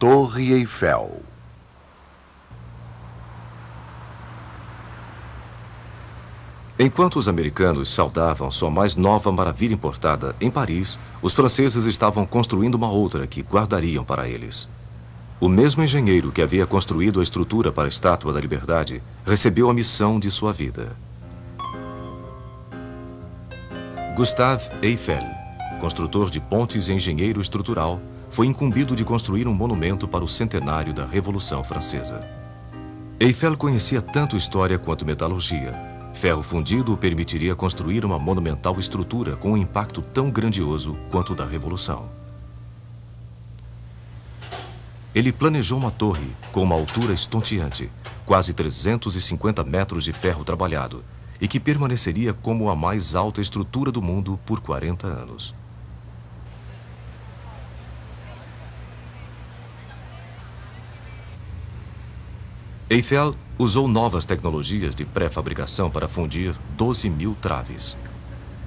Torre Eiffel. Enquanto os americanos saudavam sua mais nova maravilha importada, em Paris, os franceses estavam construindo uma outra que guardariam para eles. O mesmo engenheiro que havia construído a estrutura para a Estátua da Liberdade recebeu a missão de sua vida. Gustave Eiffel, construtor de pontes e engenheiro estrutural, foi incumbido de construir um monumento para o centenário da Revolução Francesa. Eiffel conhecia tanto história quanto metalurgia. Ferro fundido o permitiria construir uma monumental estrutura com um impacto tão grandioso quanto o da Revolução. Ele planejou uma torre com uma altura estonteante, quase 350 metros de ferro trabalhado, e que permaneceria como a mais alta estrutura do mundo por 40 anos. Eiffel usou novas tecnologias de pré-fabricação para fundir 12.000 traves.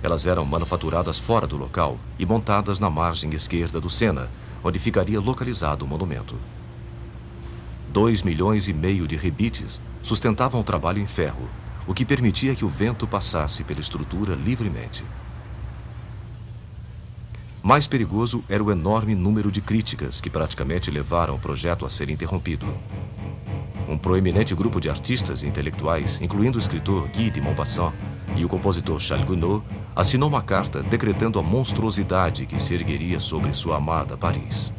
Elas eram manufaturadas fora do local e montadas na margem esquerda do Sena, onde ficaria localizado o monumento. 2,5 milhões de rebites sustentavam o trabalho em ferro, o que permitia que o vento passasse pela estrutura livremente. Mais perigoso era o enorme número de críticas que praticamente levaram o projeto a ser interrompido. Um proeminente grupo de artistas e intelectuais, incluindo o escritor Guy de Maupassant e o compositor Charles Gounod, assinou uma carta decretando a monstruosidade que se ergueria sobre sua amada Paris.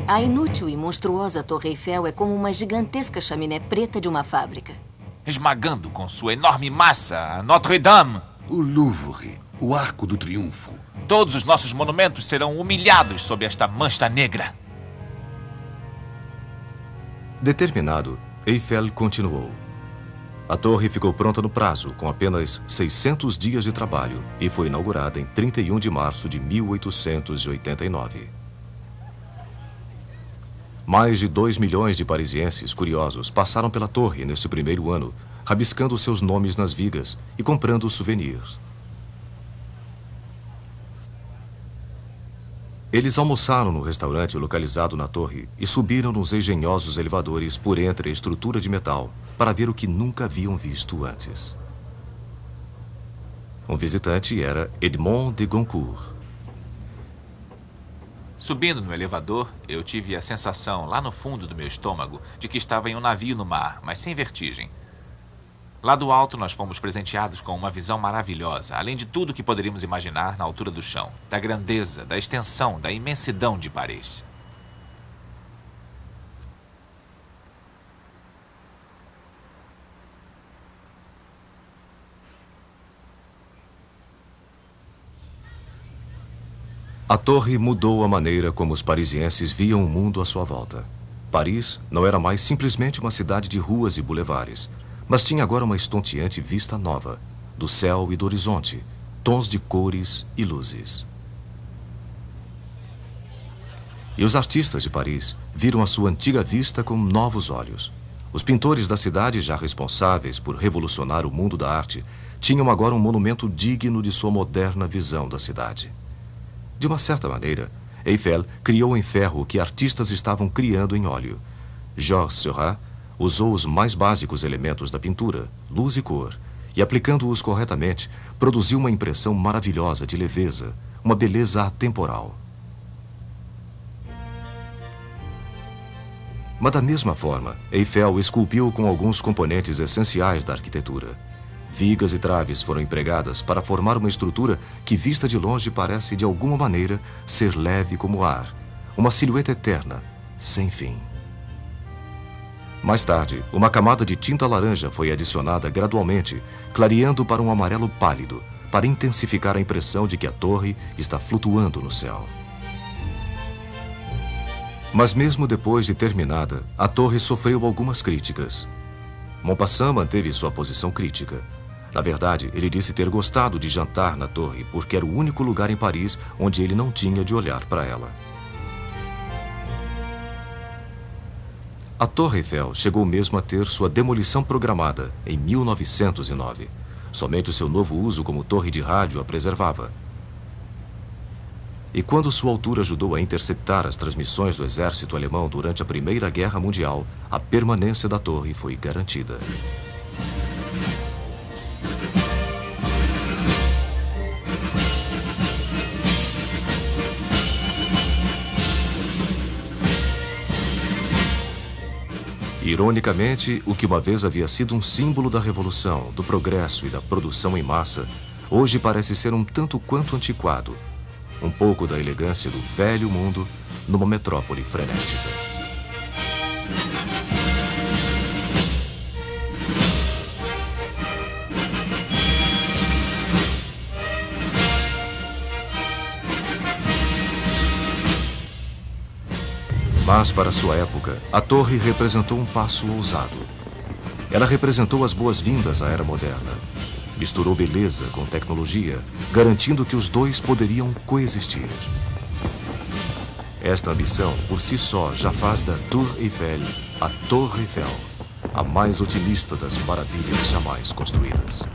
A inútil e monstruosa Torre Eiffel é como uma gigantesca chaminé preta de uma fábrica. Esmagando com sua enorme massa a Notre-Dame. O Louvre, o Arco do Triunfo. Todos os nossos monumentos serão humilhados sob esta mancha negra. Determinado, Eiffel continuou. A torre ficou pronta no prazo, com apenas 600 dias de trabalho, e foi inaugurada em 31 de março de 1889. Mais de 2 milhões de parisienses curiosos passaram pela torre neste primeiro ano, rabiscando seus nomes nas vigas e comprando souvenirs. Eles almoçaram no restaurante localizado na torre e subiram nos engenhosos elevadores por entre a estrutura de metal para ver o que nunca haviam visto antes. Um visitante era Edmond de Goncourt. Subindo no elevador, eu tive a sensação, lá no fundo do meu estômago, de que estava em um navio no mar, mas sem vertigem. Lá do alto, nós fomos presenteados com uma visão maravilhosa, além de tudo que poderíamos imaginar na altura do chão, da grandeza, da extensão, da imensidão de Paris. A torre mudou a maneira como os parisienses viam o mundo à sua volta. Paris não era mais simplesmente uma cidade de ruas e bulevares, mas tinha agora uma estonteante vista nova, do céu e do horizonte, tons de cores e luzes. E os artistas de Paris viram a sua antiga vista com novos olhos. Os pintores da cidade, já responsáveis por revolucionar o mundo da arte, tinham agora um monumento digno de sua moderna visão da cidade. De uma certa maneira, Eiffel criou em ferro o que artistas estavam criando em óleo. Georges Seurat usou os mais básicos elementos da pintura, luz e cor, e aplicando-os corretamente, produziu uma impressão maravilhosa de leveza, uma beleza atemporal. Mas da mesma forma, Eiffel esculpiu com alguns componentes essenciais da arquitetura. Vigas e traves foram empregadas para formar uma estrutura que, vista de longe, parece de alguma maneira ser leve como o ar, uma silhueta eterna, sem fim. Mais tarde, uma camada de tinta laranja foi adicionada gradualmente, clareando para um amarelo pálido, para intensificar a impressão de que a torre está flutuando no céu. Mas mesmo depois de terminada, a torre sofreu algumas críticas. Maupassant manteve sua posição crítica. Na verdade, ele disse ter gostado de jantar na torre porque era o único lugar em Paris onde ele não tinha de olhar para ela. A Torre Eiffel chegou mesmo a ter sua demolição programada em 1909. Somente o seu novo uso como torre de rádio a preservava. E quando sua altura ajudou a interceptar as transmissões do exército alemão durante a Primeira Guerra Mundial, a permanência da torre foi garantida. Ironicamente, o que uma vez havia sido um símbolo da revolução, do progresso e da produção em massa, hoje parece ser um tanto quanto antiquado. Um pouco da elegância do velho mundo numa metrópole frenética. Mas, para sua época, a torre representou um passo ousado. Ela representou as boas-vindas à era moderna. Misturou beleza com tecnologia, garantindo que os dois poderiam coexistir. Esta ambição, por si só, já faz da Tour Eiffel a Torre Eiffel, a mais otimista das maravilhas jamais construídas.